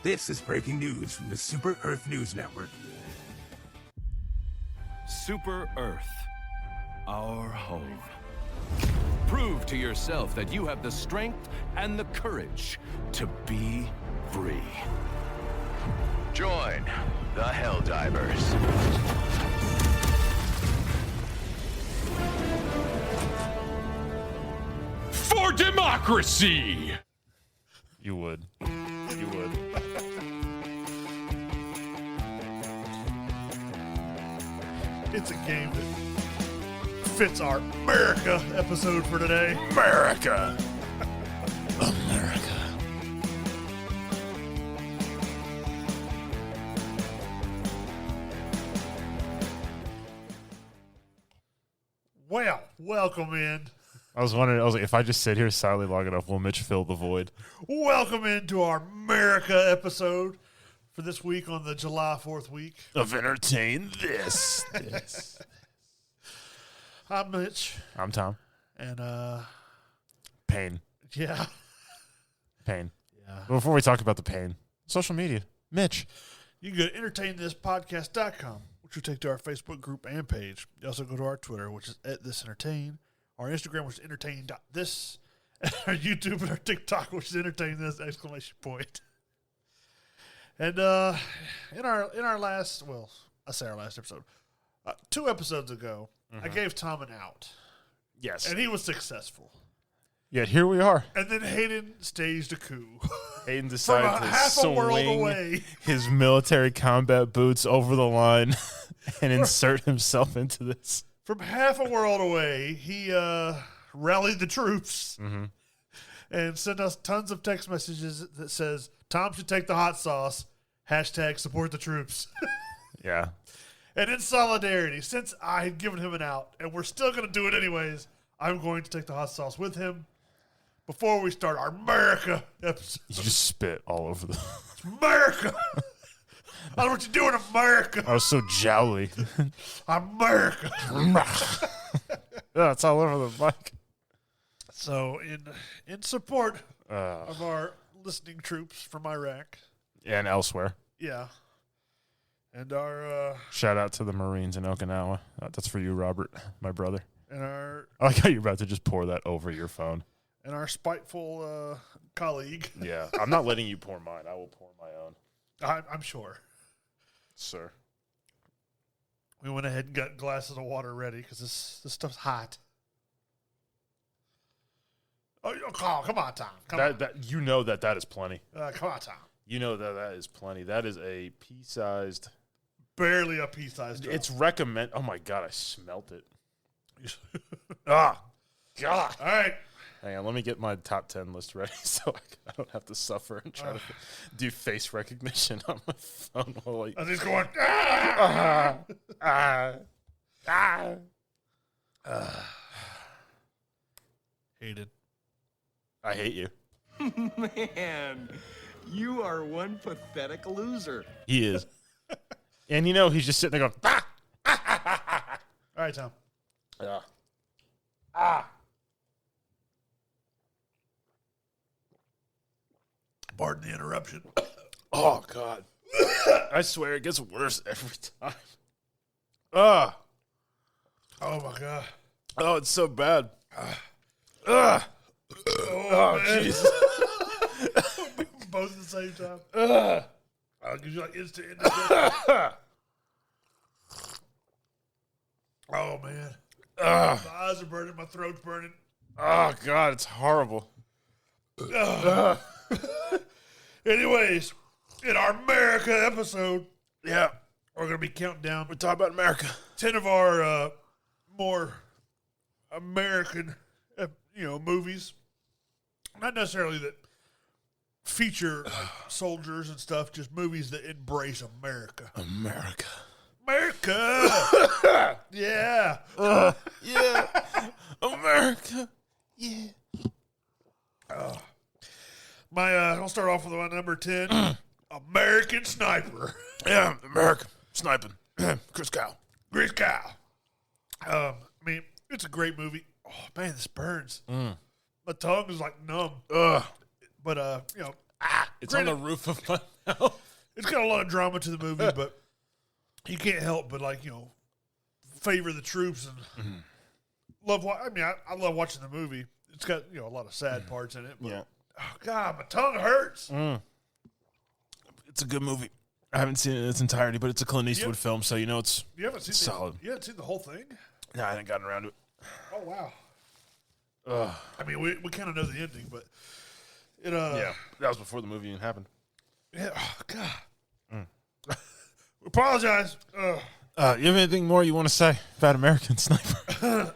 This is breaking news from the Super Earth News Network. Super Earth, our home. Prove to yourself that you have the strength and the courage to be free. Join the Helldivers. For democracy! You would. You would. It's a game that fits our America episode for today. America! America. Well, welcome in. I was wondering, if I just sit here silently long enough, will Mitch fill the void? Welcome into our America episode for this week on the July 4th week. Of entertain this. I'm Mitch. I'm Tom. And, Pain. yeah. Pain. Yeah. But before we talk about the pain, social media. Mitch. You can go to entertainthispodcast.com, which will take to our Facebook group and page. You also go to our Twitter, which is @thisentertain. Our Instagram, which is entertain.this. And our YouTube and our TikTok, which is entertain this, ! And in our last, well, I say our last episode, 2 episodes ago, I gave Tom an out. Yes. And he was successful. Yet here we are. And then Hayden staged a coup. Hayden decided From to half a world swing away. his military combat boots over the line and insert himself into this. From half a world away, he rallied the troops and sent us tons of text messages that says, Tom should take the hot sauce, # support the troops. Yeah. And in solidarity, since I had given him an out, and we're still going to do it anyways, I'm going to take the hot sauce with him before we start our America episode. You just spit all over the... America! I don't know what you're doing, America! I was so jowly. America! Yeah, it's all over the mic. So, in support of our listening troops from Iraq, And elsewhere. yeah, and our Shout out to the Marines in Okinawa. That's for you, Robert, my brother. and our I like how you're about to just pour that over your phone. and our spiteful colleague, Yeah, I'm not letting you pour mine. I will pour my own. I'm sure. Sir. We went ahead and got glasses of water ready because this stuff's hot. Oh, come on, Tom. Come on. You know that is plenty. Come on, Tom. You know that is plenty. That is a pea-sized. Barely a pea-sized drop. It's recommend. Oh my god, I smelt it. God. God. All right. Hang on, let me get my top 10 list ready so I don't have to suffer and try to do face recognition on my phone while I. And he's going. Hated. I hate you. Man, you are one pathetic loser. He is. And you know, he's just sitting there going, ah! All right, Tom. Pardon the interruption. Oh, God. I swear it gets worse every time. Oh, Oh, my God. oh, it's so bad. Oh, Oh, Jesus. Both at the same time. I'll give you like instant indigestion. Oh, man. My eyes are burning. My throat's burning. Oh, God, it's horrible. Anyways, in our America episode, Yeah, we're going to be counting down we're talking about America. 10 of our more American, movies. Not necessarily that feature like, soldiers and stuff, just movies that embrace America. America. America! Yeah. Yeah. America. Yeah. I'll start off with my number 10, American Sniper. Yeah, America. Sniping. Chris Cow. Great cow. I mean, it's a great movie. Oh, man, this burns. My tongue is like numb. Ugh. But, It's on the roof of my mouth. It's got a lot of drama to the movie, but you can't help but favor the troops and love. I love watching the movie. It's got a lot of sad parts in it. But, oh God, my tongue hurts. It's a good movie. I haven't seen it in its entirety, but it's a Clint Eastwood film, so it's You haven't seen solid. You haven't seen the whole thing? No, I haven't gotten around to it. Oh wow. I mean, we kind of know the ending, but it. Yeah, that was before the movie even happened. Yeah. Oh God. We apologize. You have anything more you want to say about American Sniper?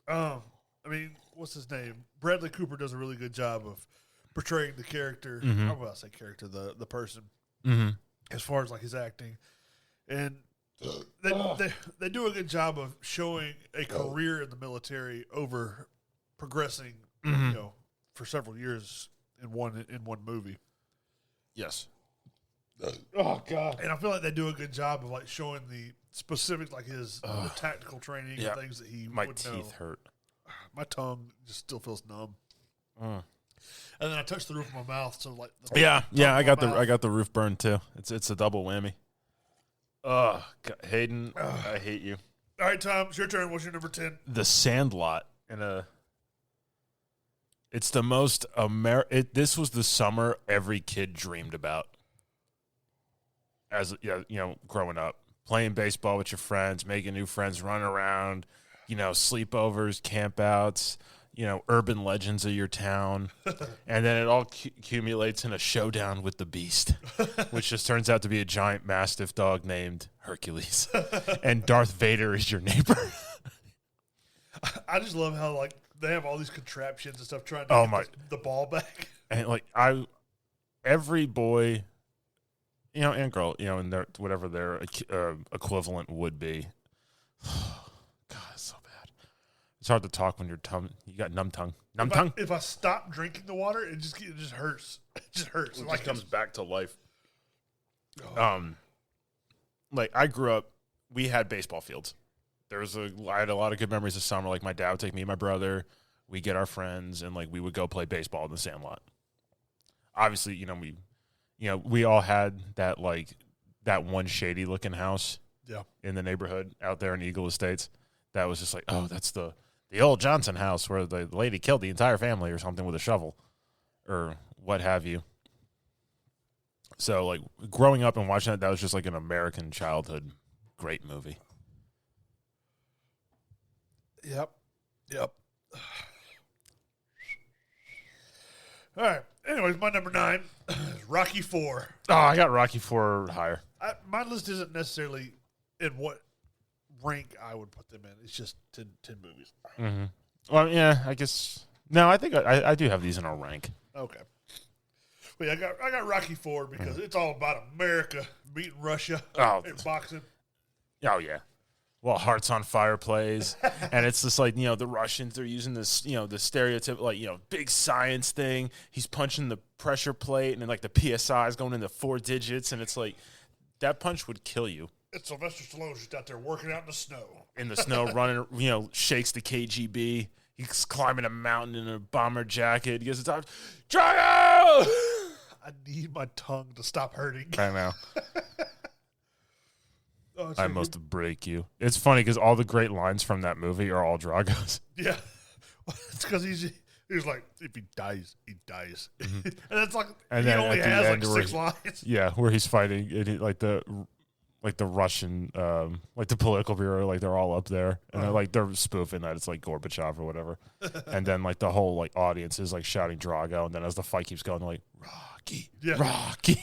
I mean, what's his name? Bradley Cooper does a really good job of portraying the character. Mm-hmm. How about I say character? The person. Mm-hmm. As far as his acting, and they do a good job of showing a career in the military over progressing, for several years in one movie. Yes. Oh God! And I feel like they do a good job of showing the specifics, his the tactical training and things that he My would teeth know. hurt. My tongue just still feels numb. Mm. And then I touched the roof of my mouth, so I got the roof burned too. It's a double whammy. God, Hayden, I hate you. All right, Tom, it's your turn. What's your number 10? The Sandlot it's the most this was the summer every kid dreamed about. As growing up, playing baseball with your friends, making new friends, running around, sleepovers, campouts, urban legends of your town, and then it all accumulates in a showdown with the beast, which just turns out to be a giant mastiff dog named Hercules, and Darth Vader is your neighbor. I just love how they have all these contraptions and stuff trying to get the ball back. And every boy, and girl, and their whatever their equivalent would be. God, it's so bad. It's hard to talk when you got numb tongue. If I stop drinking the water, it just hurts. It just hurts. It just comes back to life. I grew up, we had baseball fields. I had a lot of good memories of summer. My dad would take me and my brother, we get our friends, and we would go play baseball in the Sandlot. Obviously, we all had that that one shady looking house in the neighborhood out there in Eagle Estates. That was just that's the old Johnson house where the lady killed the entire family or something with a shovel or what have you. So growing up and watching that was just an American childhood great movie. Yep. All right. Anyways, my number 9 is Rocky 4. Oh, I got Rocky 4 higher. My list isn't necessarily in what rank I would put them in. It's just 10 movies. Mm-hmm. Well, yeah, I guess. No, I think I do have these in a rank. Okay. Well, I got Rocky 4 because it's all about America beating Russia in boxing. Oh, yeah. Well, Hearts on Fire plays, and it's just the Russians, they're using this, the stereotype, big science thing. He's punching the pressure plate, and then, the PSI is going into 4 digits, and it's that punch would kill you. It's Sylvester Stallone's just out there working out in the snow. In the snow, running, shakes the KGB. He's climbing a mountain in a bomber jacket. He gets the top, Drago! I need my tongue to stop hurting. I know. Oh, I must have break you. It's funny because all the great lines from that movie are all Drago's. Yeah. It's because he's like, if he dies, he dies. Mm-hmm. And it's he only has 6 lines. Yeah, where he's fighting, and the Russian, the political bureau, they're all up there, and they're spoofing that it's Gorbachev or whatever, and then the whole audience is shouting Drago, and then as the fight keeps going, they're Rocky, Rocky.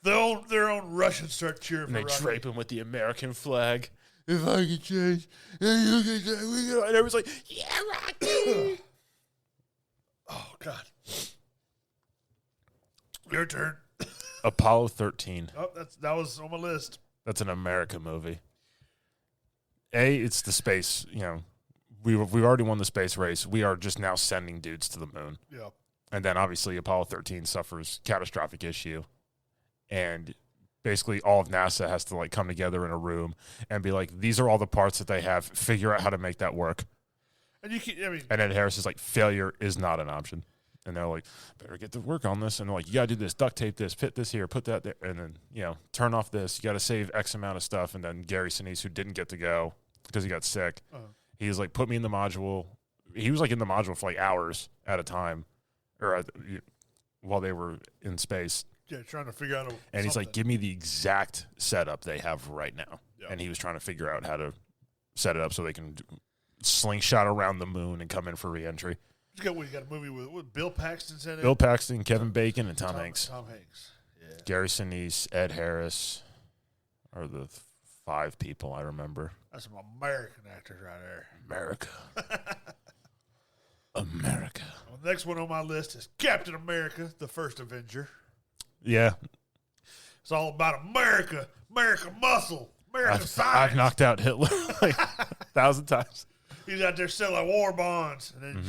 Their own Russians start cheering and for they Rocky. drape him with the American flag. If I could change, and you could change, and everyone's yeah, Rocky. Oh God. Your turn. Apollo 13. Oh, that was on my list. That's an America movie. It's the space, we've already won the space race. We are just now sending dudes to the moon. Yeah. And then obviously Apollo 13 suffers catastrophic issue. And basically all of NASA has to come together in a room and be these are all the parts that they have. Figure out how to make that work. And and then Harris is failure is not an option. And they're like, better get to work on this. And they're like, you got to do this, duct tape this, fit this here, put that there. And then, turn off this. You got to save X amount of stuff. And then Gary Sinise, who didn't get to go because he got sick, he was like, put me in the module. He was like in the module for like hours at a time while they were in space. Yeah, trying to figure out and he's like, give me the exact setup they have right now. Yeah. And he was trying to figure out how to set it up so they can slingshot around the moon and come in for re-entry. You got a movie with Bill Paxton's in it? Bill Paxton, Kevin Bacon, and Tom Hanks. Tom Hanks. Yeah. Gary Sinise, Ed Harris are the 5 people I remember. That's some American actors right there. America. America. Well, the next one on my list is Captain America, the First Avenger. Yeah. It's all about America, America muscle, America science. I've knocked out Hitler like 1,000 times. He's out there selling war bonds, and then,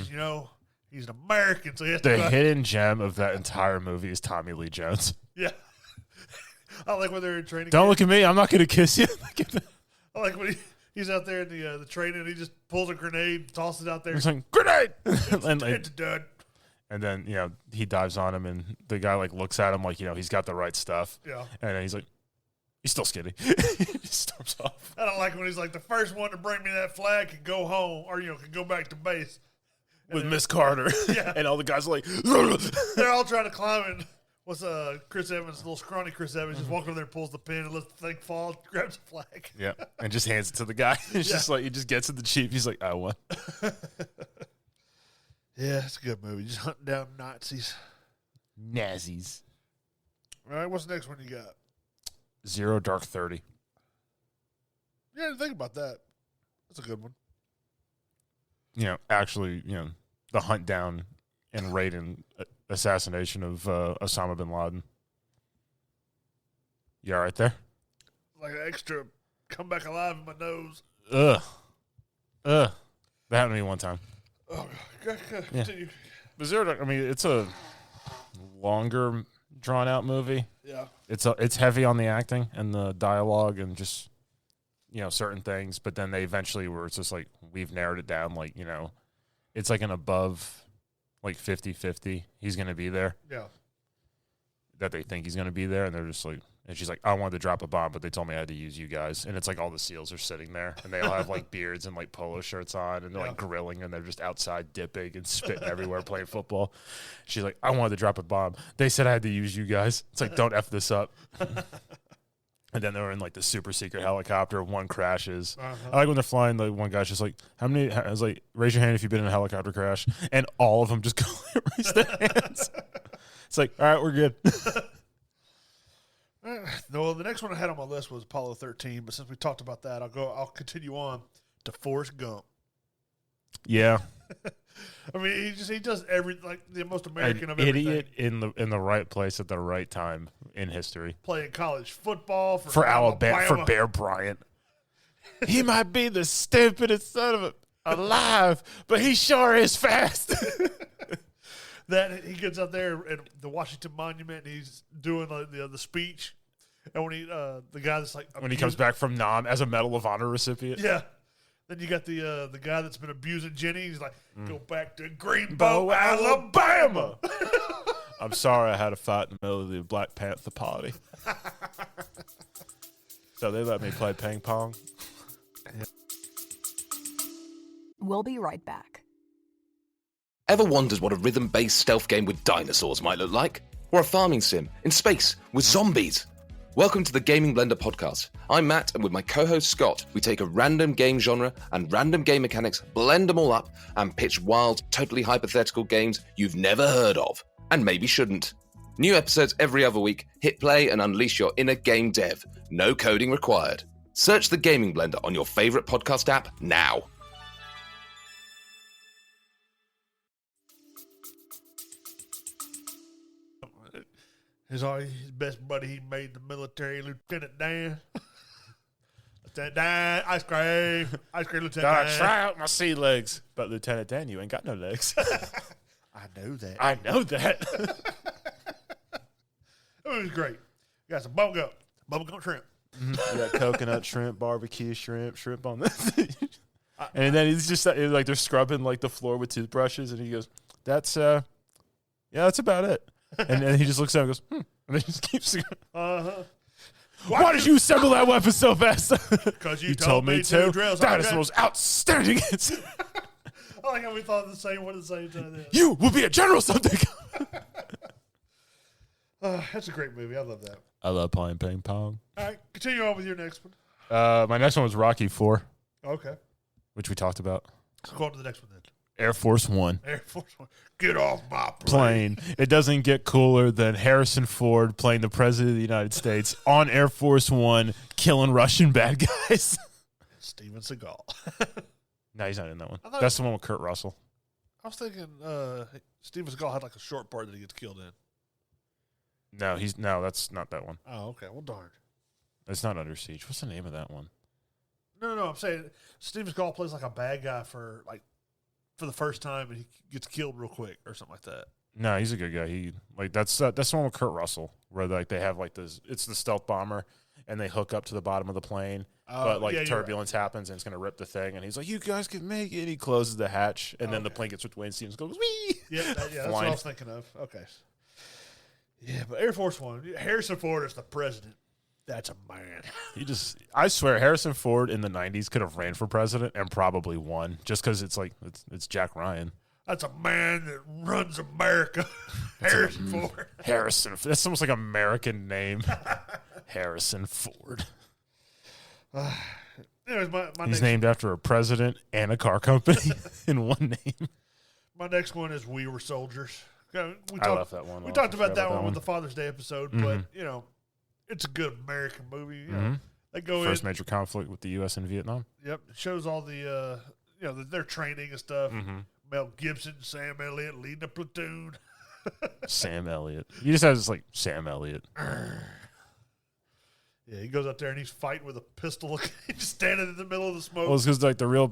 he's an American, so he has to The hidden gem of that entire movie is Tommy Lee Jones. Yeah. I like when they're in training. Don't look at me. I'm not going to kiss you. I like when he's out there in the training, and he just pulls a grenade, tosses it out there. He's like, grenade! It's done. And then, he dives on him, and the guy, looks at him like, he's got the right stuff. Yeah. And then he's like, he's still skinny. He storms off. I don't like when he's like, the first one to bring me that flag can go home, or, can go back to base. With Miss Carter. Yeah. And all the guys are like, they're all trying to climb in. What's Chris Evans, little scrawny Chris Evans, just walks over there, pulls the pin, and lets the thing fall, grabs the flag. Yeah. And just hands it to the guy. It's just like, he just gets it the chief. He's like, I won. Yeah, it's a good movie. Just hunting down Nazis. Nazis. All right, what's the next one you got? Zero Dark 30. Yeah, I didn't think about that. That's a good one. Actually, the hunt down and raid and assassination of Osama bin Laden. You all right there? Like an extra come back alive in my nose. Ugh. That happened to me one time. Oh, continue. But Zero Dark, it's a longer, drawn-out movie. Yeah. It's heavy on the acting and the dialogue and just, certain things. But then they eventually were, it's just like, we've narrowed it down. Like, it's like an above, 50-50. He's going to be there. Yeah. That they think he's going to be there. And they're just like, and she's like, I wanted to drop a bomb, but they told me I had to use you guys. And it's like all the SEALs are sitting there, and they all have beards and polo shirts on, and they're grilling, and they're just outside dipping and spitting everywhere playing football. She's like, I wanted to drop a bomb. They said I had to use you guys. It's like, don't F this up. And then they were in the super secret helicopter. One crashes. I like when they're flying. The one guy's just like, how many? I was like, raise your hand if you've been in a helicopter crash. And all of them just go raise their hands. It's like, all right, we're good. No, the next one I had on my list was Apollo 13, but since we talked about that, I'll continue on to Forrest Gump. Yeah. He does the most American of everything. everything. Idiot in the right place at the right time in history. Playing college football for Alabama for Bear Bryant. He might be the stupidest son of alive, but he sure is fast. That he gets out there at the Washington Monument and he's doing the speech, and when the guy that's when he comes back from Nam as a Medal of Honor recipient, yeah. Then you got the guy that's been abusing Jenny. He's like, go back to Greenbow, Alabama. I'm sorry I had a fight in the middle of the Black Panther Party, so they let me play ping pong. We'll be right back. Ever wondered what a rhythm-based stealth game with dinosaurs might look like? Or a farming sim in space with zombies? Welcome to the Gaming Blender podcast. I'm Matt, and with my co-host Scott, we take a random game genre and random game mechanics, blend them all up, and pitch wild, totally hypothetical games you've never heard of, and maybe shouldn't. New episodes every other week. Hit play and unleash your inner game dev. No coding required. Search the Gaming Blender on your favorite podcast app now. His best buddy he made the military, Lieutenant Dan. Lieutenant Dan, ice cream, Lieutenant Dan. Try out my sea legs, but Lieutenant Dan, you ain't got no legs. I know that. I know that. It was great. You got some bubblegum shrimp. You got coconut shrimp, barbecue shrimp on this. And then he's just like they're scrubbing the floor with toothbrushes, and he goes, "That's Yeah, that's about it. And then he just looks at him and goes, and then just keeps going. Uh-huh. Why did you assemble that weapon so fast? Because you told me to. That is the most outstanding answer. I like how we thought the same one at the same time. You will be a general someday. That's a great movie. I love that. I love playing ping pong. All right, continue on with your next one. My next one was Rocky 4, Okay. which we talked about. Let's go on to the next one then. Air Force One. Air Force One. Get off my Plane. It doesn't get cooler than Harrison Ford playing the President of the United States on Air Force One, killing Russian bad guys. Steven Seagal. No, he's not in that one. I thought- That's the one with Kurt Russell. I was thinking Steven Seagal had like a short part that he gets killed in. No, that's not that one. Oh, okay. Well, darn. It's not Under Siege. What's the name of that one? No. I'm saying Steven Seagal plays like a bad guy for the first time, and he gets killed real quick or something like that. No, he's a good guy. That's the one with Kurt Russell, where like they have like this. It's the stealth bomber, and they hook up to the bottom of the plane. But like turbulence happens, and it's gonna rip the thing. And he's like, "You guys can make it." He closes the hatch, and then the plane gets ripped away, and Steven goes, "Wee!" Yeah, that's what I was thinking of. Okay. Yeah, but Air Force One, Harrison Ford is the president. That's a man. I swear, Harrison Ford in the 90s could have ran for president and probably won, just because it's Jack Ryan. That's a man that runs America. Harrison Ford. Harrison. That's almost like an American name. Harrison Ford. Anyways, He's named after a president and a car company in one name. My next one is We Were Soldiers. I left that one. We talked about that one with the Father's Day episode, but, it's a good American movie. You know, they go First major conflict with the U.S. in Vietnam. Yep. It shows all the, their training and stuff. Mel Gibson, Sam Elliott leading a platoon. Sam Elliott. You just have this, like, Sam Elliott. Yeah, he goes out there and he's fighting with a pistol. He's just standing in the middle of the smoke. Well, it's because, like, the real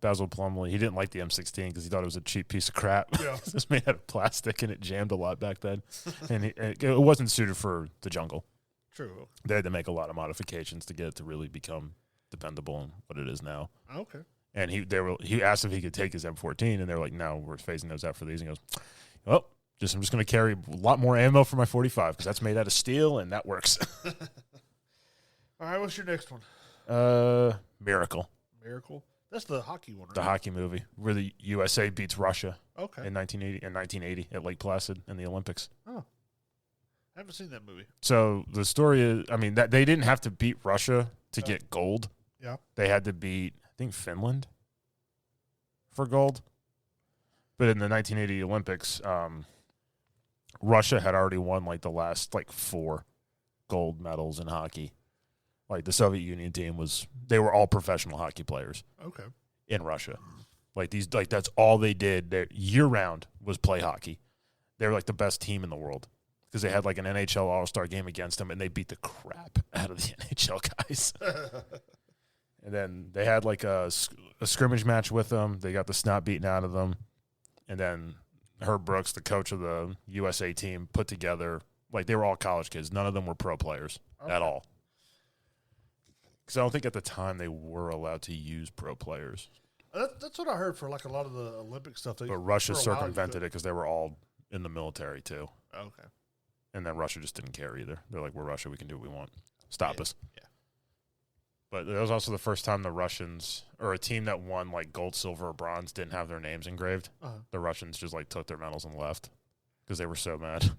Basil Plumley, he didn't like the M16 because he thought it was a cheap piece of crap. Yeah. It was made out of plastic, and it jammed a lot back then. And it wasn't suited for the jungle. True. They had to make a lot of modifications to get it to really become dependable in what it is now. Okay. And he asked if he could take his M14, and they're like, "No, we're phasing those out for these." And he goes, "Well, I'm just going to carry a lot more ammo for my 45 because that's made out of steel, and that works." All right, what's your next one? Miracle. Miracle. That's the hockey one, right? The hockey movie where the USA beats Russia. Okay. In 1980 at Lake Placid in the Olympics. Oh. I haven't seen that movie. So the story is, that they didn't have to beat Russia to get gold. Yeah. They had to beat, I think, Finland for gold. But in the 1980 Olympics, Russia had already won like the last 4 gold medals in hockey. Like the Soviet Union team they were all professional hockey players. Okay. In Russia. That's all they did year round was play hockey. They were like the best team in the world because they had like an NHL All-Star game against them, and they beat the crap out of the NHL guys. And then they had like a scrimmage match with them. They got the snot beaten out of them. And then Herb Brooks, the coach of the USA team, put together, they were all college kids. None of them were pro players at all. Because I don't think at the time they were allowed to use pro players. That's what I heard for like a lot of the Olympic stuff. But Russia circumvented it because they were all in the military too. Okay. And then Russia just didn't care either. They're like, we're Russia, we can do what we want. Stop us. Yeah. But it was also the first time the Russians, or a team that won like gold, silver, or bronze, didn't have their names engraved. The Russians just took their medals and left because they were so mad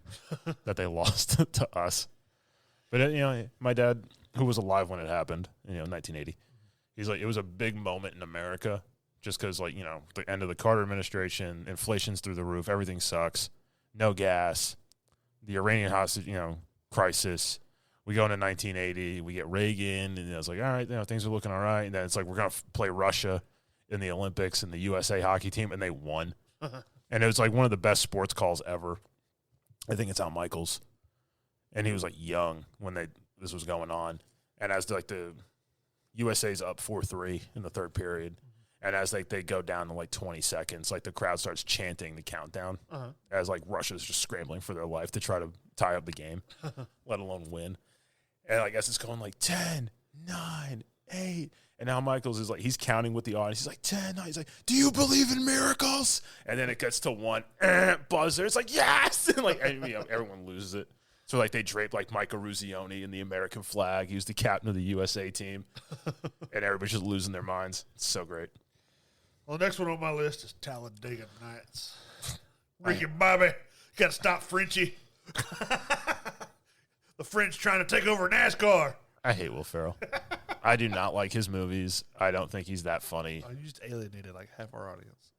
that they lost to us. But my dad, who was alive when it happened, 1980, he's like, it was a big moment in America just because, the end of the Carter administration, inflation's through the roof, everything sucks, no gas, the Iranian hostage, crisis. We go into 1980, we get Reagan, and it's like, all right, things are looking all right. And then it's like, we're going to play Russia in the Olympics and the USA hockey team, and they won. And it was like one of the best sports calls ever. I think it's Al Michaels. And he was like young when this was going on. And as the USA's up 4-3 in the third period, and as they go down to 20 seconds, the crowd starts chanting the countdown as Russia's just scrambling for their life to try to tie up the game, let alone win. And I guess it's going 10, 9, 8. And now Michaels is like, he's counting with the audience. He's like, 10. He's like, do you believe in miracles? And then it gets to 1. Buzzer. It's like, yes. And like, everyone loses it. So like they drape like Michael Ruzioni in the American flag. He was the captain of the USA team. And everybody's just losing their minds. It's so great. Well, the next one on my list is Talladega Nights. Ricky Bobby, got to stop Frenchie. The French trying to take over NASCAR. I hate Will Ferrell. I do not like his movies. I don't think he's that funny. Oh, you just alienated like half our audience.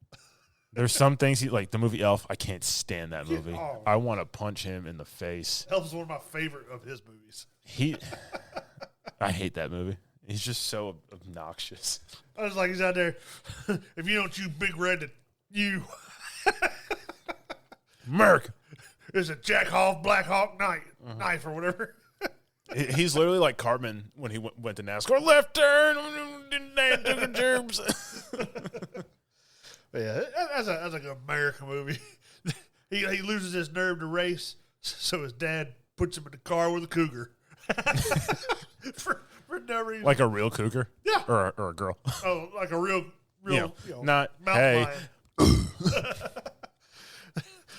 There's some things he like. The movie Elf, I can't stand that movie. I want to punch him in the face. Elf is one of my favorite of his movies. I hate that movie. He's just so obnoxious. I was like, he's out there. If you don't choose Big Red, then you. Merc. It's a Jack Hawk, Black Hawk knife or whatever. He's literally like Cartman when he went to NASCAR. Left turn. Yeah, that's a good American movie. He loses his nerve to race, so his dad puts him in the car with a cougar. for no reason. Like a real cougar? Yeah. Or a girl. Oh, like a real not, mountain hey. lion.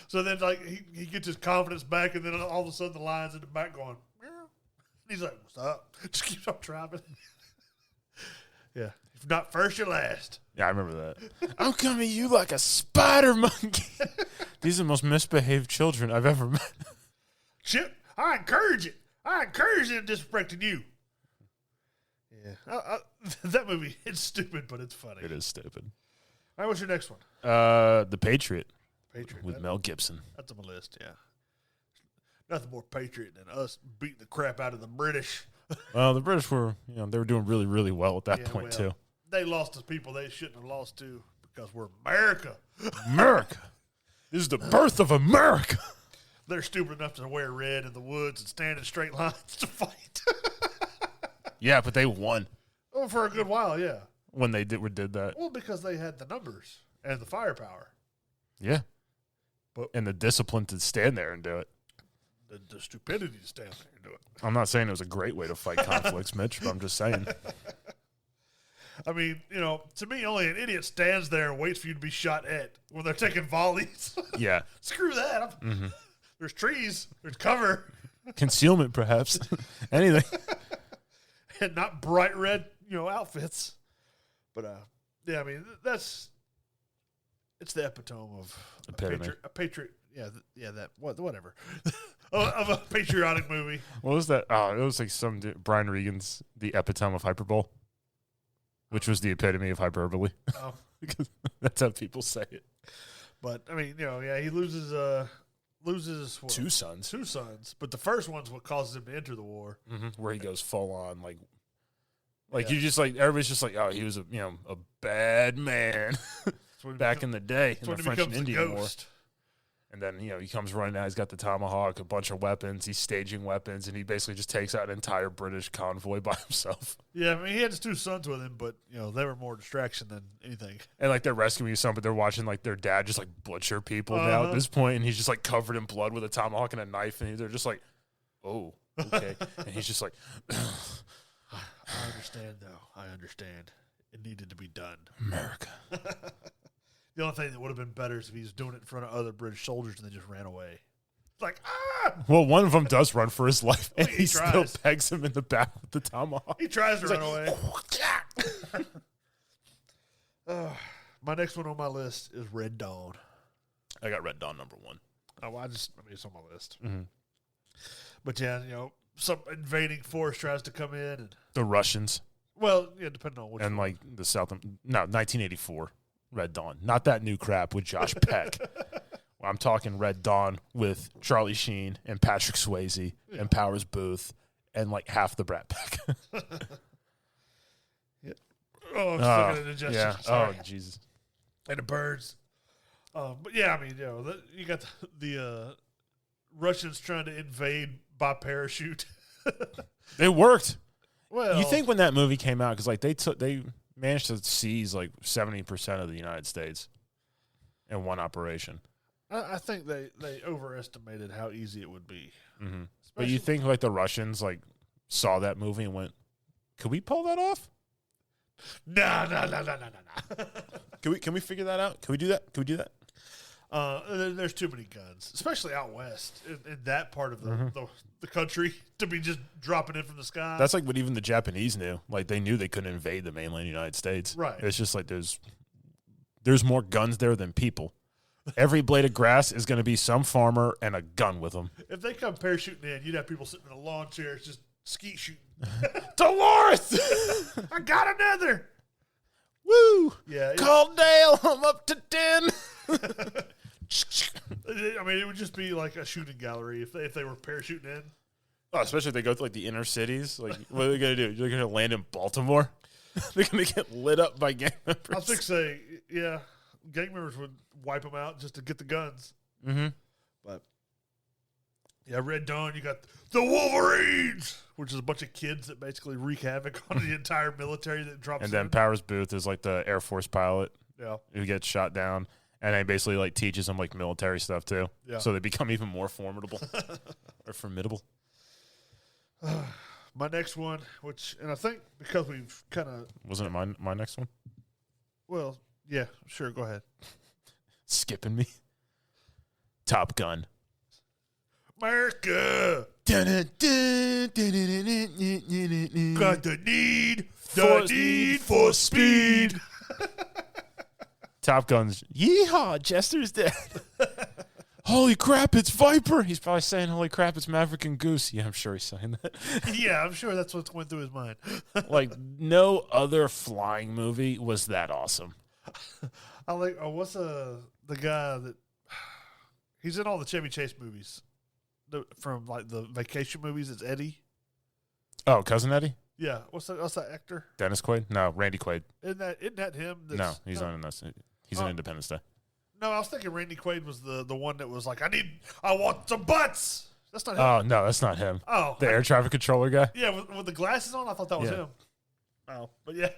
So then, like, he gets his confidence back, and then all of a sudden the lion's in the back going, meow. He's like, what's up? Just keeps on driving. Yeah. If not first, you're last. Yeah, I remember that. I'm coming at you like a spider monkey. These are the most misbehaved children I've ever met. Chip, I encourage it. I encourage them disrespecting you. Yeah. That movie, it's stupid, but it's funny. It is stupid. All right, what's your next one? The Patriot. Patriot. With Mel Gibson. That's on my list, yeah. Nothing more Patriot than us beating the crap out of the British. Well, the British were, they were doing really, really well at that point, too. They lost to people they shouldn't have lost to because we're America. America. This is the birth of America. They're stupid enough to wear red in the woods and stand in straight lines to fight. Yeah, but they won. Oh, for a good while, yeah. When they did that. Well, because they had the numbers and the firepower. Yeah. And the discipline to stand there and do it. The stupidity to stand there and do it. I'm not saying it was a great way to fight conflicts, Mitch, but I'm just saying. I mean, to me, only an idiot stands there and waits for you to be shot at when they're taking volleys. Yeah. Screw that. There's trees. There's cover. Concealment, perhaps. Anything. And not bright red, outfits. But, yeah, I mean, it's the epitome of a patriot. Yeah, that whatever of a patriotic movie. What was that? Oh, it was like Brian Regan's The Epitome of Hyperbole, which was the epitome of hyperbole. Oh, because that's how people say it. But I mean, he loses what? Two sons. Two sons, but the first one's what causes him to enter the war, where he goes full on you just like everybody's just like, oh, he was a bad man back in the day in the French and Indian War. And then, he comes running out. He's got the tomahawk, a bunch of weapons. He's staging weapons, and he basically just takes out an entire British convoy by himself. Yeah, I mean, he had his two sons with him, but, they were more distraction than anything. And, they're rescuing some, but they're watching, their dad just, butcher people now at this point, and he's just, covered in blood with a tomahawk and a knife, and they're just like, oh, okay. And he's just like, I understand, though. I understand. It needed to be done. America. The only thing that would have been better is if he was doing it in front of other British soldiers and they just ran away. It's like, ah! Well, one of them does run for his life, and he still tries. pegs him in the back with the tomahawk. He tries to run away. My next one on my list is Red Dawn. I got Red Dawn number 1. Oh, it's on my list. Mm-hmm. But yeah, some invading force tries to come in. And the Russians. Well, yeah, depending on which and one. The South. No, 1984. Red Dawn. Not that new crap with Josh Peck. I'm talking Red Dawn with Charlie Sheen and Patrick Swayze and Powers Booth and half the Brat Pack. Yeah. Oh, I'm still getting indigestion. Yeah. Sorry. Oh, Jesus. And the birds. But yeah, I mean, you got the Russians trying to invade by parachute. It worked. Well, you think when that movie came out, because they managed to seize 70% of the United States in one operation. I think they overestimated how easy it would be. Mm-hmm. But you think the Russians saw that movie and went, could we pull that off? No. Can we figure that out? Can we do that? There's too many guns, especially out west in that part of the country, to be just dropping in from the sky. That's like what even the Japanese knew. Like they knew they couldn't invade the mainland United States. Right. It's just like there's more guns there than people. Every blade of grass is going to be some farmer and a gun with them. If they come parachuting in, you'd have people sitting in a lawn chairs just skeet shooting. Dolores! I got another. Woo! Yeah. Call Dale. I'm up to 10. I mean, it would just be like a shooting gallery if they were parachuting in. Oh, especially if they go to like the inner cities. Like, what are they going to do? They're going to land in Baltimore? They're going to get lit up by gang members. I was going to say, yeah, gang members would wipe them out just to get the guns. Mm-hmm. But, yeah, Red Dawn, you got the Wolverines, which is a bunch of kids that basically wreak havoc on the entire military that drops And then in. Powers Booth is like the Air Force pilot Yeah. who gets shot down. And then basically like teaches them like military stuff too. Yeah. So they become even more formidable or formidable. My next one, and I think because we've kind of... Wasn't it my next one? Well, yeah, sure, go ahead. Skipping me. Top Gun. America! Got the need for speed. Top Gun's, yeehaw, Jester's dead. Holy crap, it's Viper. He's probably saying, holy crap, it's Maverick and Goose. Yeah, I'm sure he's saying that. Yeah, I'm sure that's what's went through his mind. Like, no other flying movie was that awesome. I like, what's the guy that, he's in all the Chevy Chase movies. From like the vacation movies, it's Eddie. Oh, Cousin Eddie? Yeah, what's that actor? Dennis Quaid? No, Randy Quaid. Isn't that him? No, he's not in this. He's in Independence Day. No, I was thinking Randy Quaid was the one that was like, I want some butts. That's not him. Oh, no, that's not him. Oh, The air traffic controller guy? yeah, with the glasses on, I thought that was Yeah. him. Oh, but yeah,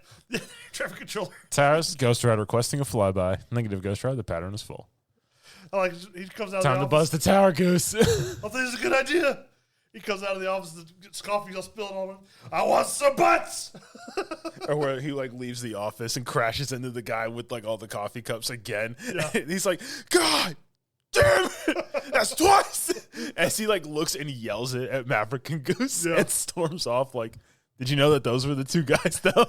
traffic controller. Towers, Ghost Rider requesting a flyby. Negative Ghost Rider, the pattern is full. I like he comes out. Time of to the buzz the tower, Goose. I think this is a good idea. He comes out of the office, the coffee's all spilling on him. I want some butts. Or where he like leaves the office and crashes into the guy with like all the coffee cups again. Yeah. He's like, God damn it, that's twice. As he like looks and yells it at Maverick and Goose and storms off. Like, did you know that those were the two guys though?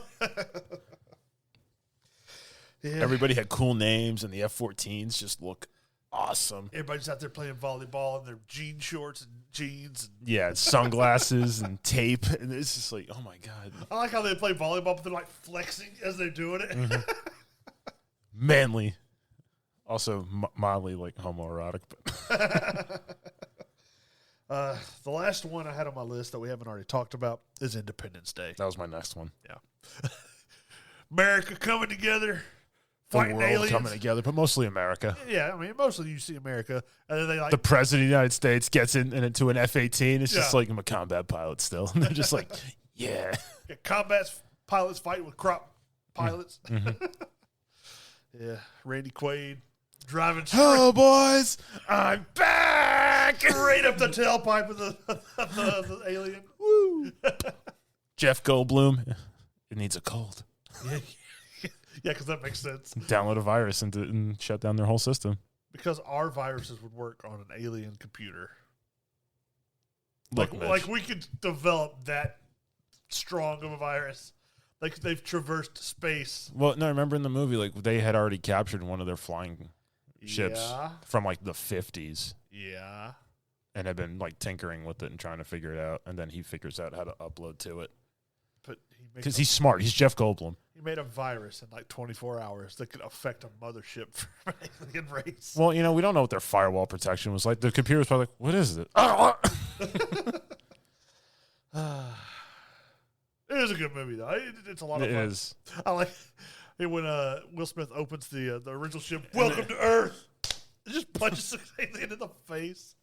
Yeah. Everybody had cool names, and the F-14s just look awesome. Everybody's out there playing volleyball in their jean shorts and jeans. And Yeah, sunglasses and tape, and it's just like, oh my God. I like how they play volleyball, but they're like flexing as they're doing it. Manly. Also mildly like homoerotic. But The last one I had on my list that we haven't already talked about is Independence Day. that was my next one. Yeah. America coming together, The fighting world aliens. coming together, but mostly America. Yeah, I mean, mostly you see America, and then they like The president of the United States gets into an F-18. It's just Yeah. like I'm a combat pilot still. And they're just like, yeah. combat pilots fighting with crop pilots. Yeah, Randy Quaid driving Oh, boys, I'm back. straight up the tailpipe of the alien. Woo. Jeff Goldblum, it needs a cold. Yeah, because that makes sense. Download a virus and shut down their whole system. Because our viruses would work on an alien computer. Look, Mitch. Like we could develop that strong of a virus. Like they've traversed space. Well, no, remember in the movie, like they had already captured one of their flying ships Yeah. from like the 50s Yeah. and had been like tinkering with it and trying to figure it out. And then he figures out how to upload to it But because he's smart. He's Jeff Goldblum. he made a virus in like 24 hours that could affect a mothership from an alien race. Well, you know, we don't know what their firewall protection was like. The computer was probably like, what is it? It is a good movie though. It's a lot of It fun. is. I like it when Will Smith opens the original ship. Welcome to Earth. It just punches the alien in the face.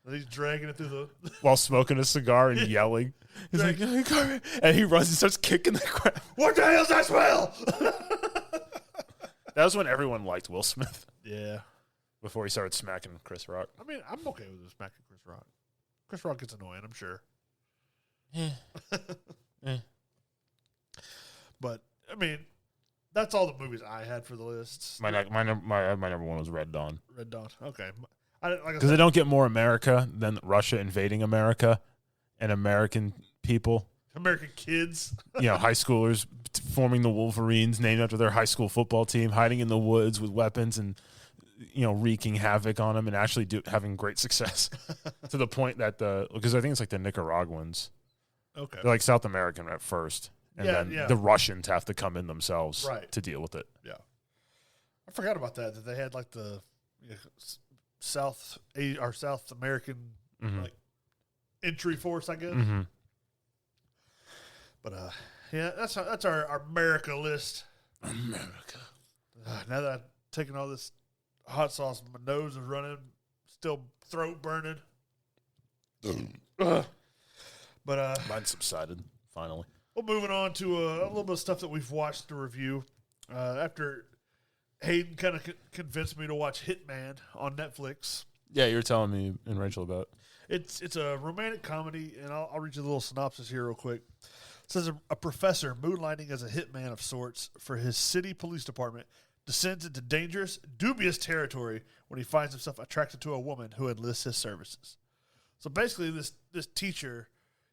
And he's dragging it through the. While smoking a cigar and yelling. He's like, "Oh, come here." And he runs and starts kicking the crap. What the hell's that smell? That was when everyone liked Will Smith Yeah. before he started smacking Chris Rock. I mean, I'm okay with this smacking Chris Rock. Chris Rock gets annoying, I'm sure. Yeah. But I mean, that's all the movies I had for the lists. My number one was Red Dawn. Red Dawn. Okay. Because they don't get more America than Russia invading America and American people. American kids. High schoolers forming the Wolverines, named after their high school football team, hiding in the woods with weapons and, wreaking havoc on them and actually having great success to the point that because I think it's like the Nicaraguans. Okay. They're like South American at first. And then the Russians have to come in themselves to deal with it. Yeah. I forgot about that they had like the South American like entry force, I guess. Mm-hmm. But that's our America list. America. Now that I've taken all this hot sauce, my nose is running, still throat burning. But mine subsided finally. Well, moving on to a little bit of stuff that we've watched to review. After Hayden kind of convinced me to watch Hitman on Netflix. Yeah, you were telling me and Rachel about. It's a romantic comedy, and I'll read you a little synopsis here real quick. It says a professor moonlighting as a hitman of sorts for his city police department descends into dangerous, dubious territory when he finds himself attracted to a woman who enlists his services. So basically, this teacher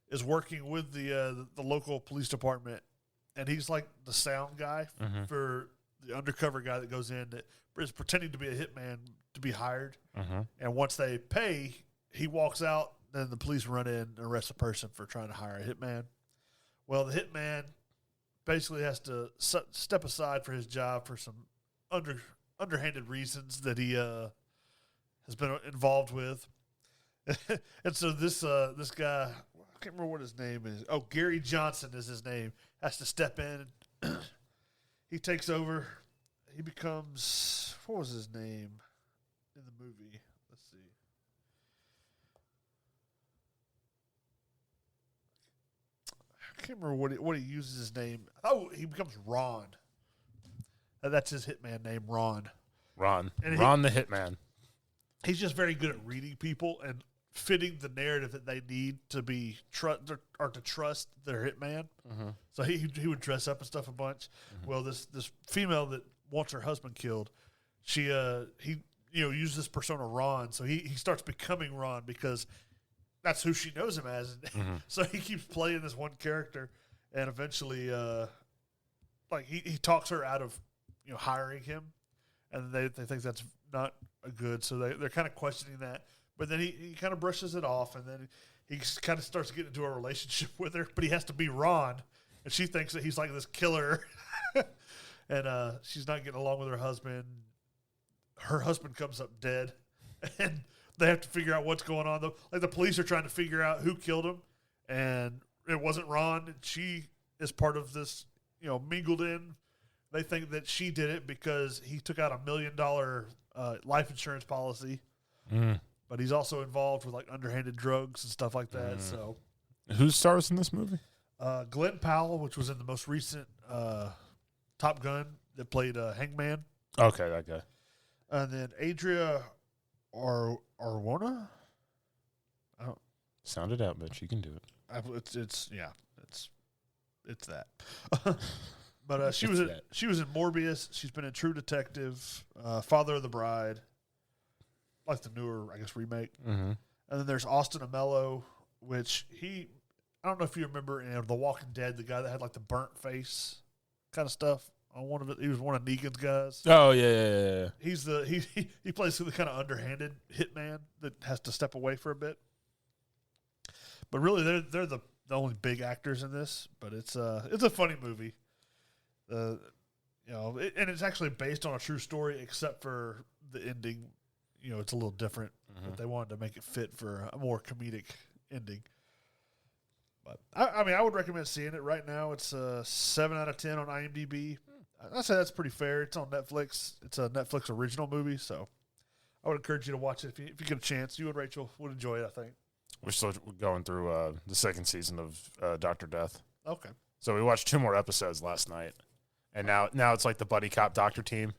is working with the local police department, and he's like the sound guy for the undercover guy that goes in that is pretending to be a hitman to be hired. And once they pay, he walks out, then the police run in and arrest the person for trying to hire a hitman. Well, the hitman basically has to step aside for his job for some underhanded reasons that he has been involved with. And so this guy, I can't remember what his name is. Oh, Gary Johnson is his name. Has to step in. He takes over. He becomes, what was his name in the movie? Let's see. I can't remember what he uses his name. Oh, he becomes Ron. That's his hitman name, Ron. Ron the hitman. He's just very good at reading people and fitting the narrative that they need to be to trust their hitman. So he would dress up and stuff a bunch. Well, this female that wants her husband killed, he uses this persona Ron. So he starts becoming Ron because that's who she knows him as. So he keeps playing this one character, and eventually, he talks her out of hiring him, and they think that's not a good. So they're kind of questioning that. But then he kind of brushes it off, and then he kind of starts getting into a relationship with her. But he has to be Ron, and she thinks that he's like this killer, and she's not getting along with her husband. Her husband comes up dead, and they have to figure out what's going on. Like the police are trying to figure out who killed him, and it wasn't Ron. And she is part of this, mingled in. They think that she did it because he took out $1 million life insurance policy. But he's also involved with like underhanded drugs and stuff like that. So, who stars in this movie? Glenn Powell, which was in the most recent Top Gun, that played Hangman. Okay, that guy. And then Adria Arjona. I don't sound it out, bitch. You can do it. It's that. But she was in Morbius. She's been in True Detective, Father of the Bride. Like the newer, I guess, remake. And then there's Austin Amello, which I don't know if you remember in The Walking Dead, the guy that had like the burnt face kind of stuff on one of it. He was one of Negan's guys. Oh yeah. He's he plays the kind of underhanded hitman that has to step away for a bit. But really, they're the only big actors in this. But it's a funny movie. And it's actually based on a true story, except for the ending. It's a little different, but they wanted to make it fit for a more comedic ending. But I would recommend seeing it right now. It's a 7 out of 10 on IMDb. I'd say that's pretty fair. It's on Netflix. It's a Netflix original movie, so I would encourage you to watch it if you get a chance. You and Rachel would enjoy it, I think. We're still going through the second season of Dr. Death. Okay. So we watched 2 more episodes last night. And now it's like the buddy cop doctor team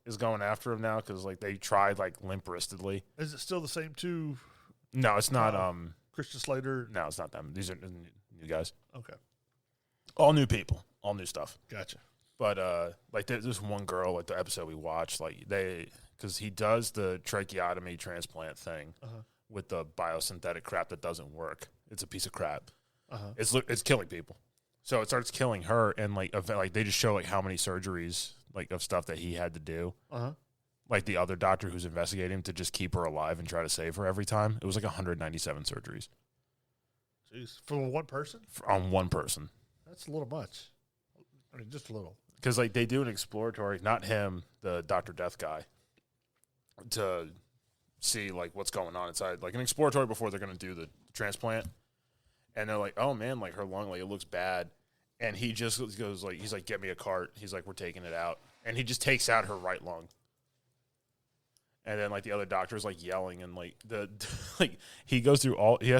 is going after him now because like they tried like limp-wristedly. Is it still the same two? No, it's not. Christian Slater. No, it's not them. These are new guys. Okay. All new people. All new stuff. Gotcha. But like there's one girl, like the episode we watched, like because he does the tracheotomy transplant thing with the biosynthetic crap that doesn't work. It's a piece of crap. It's killing people. So it starts killing her, and like they just show like how many surgeries like of stuff that he had to do. Like the other doctor who's investigating him to just keep her alive and try to save her every time. It was like 197 surgeries. Jeez, for one person? On one person. That's a little much. I mean, just a little. Because like they do an exploratory, not him, the Dr. Death guy, to see like what's going on inside, like an exploratory before they're going to do the transplant. And they're like, oh man, like her lung, like it looks bad. And he just goes like, he's like, get me a cart. He's like, we're taking it out. And he just takes out her right lung. And then like the other doctor's like yelling, and like like he has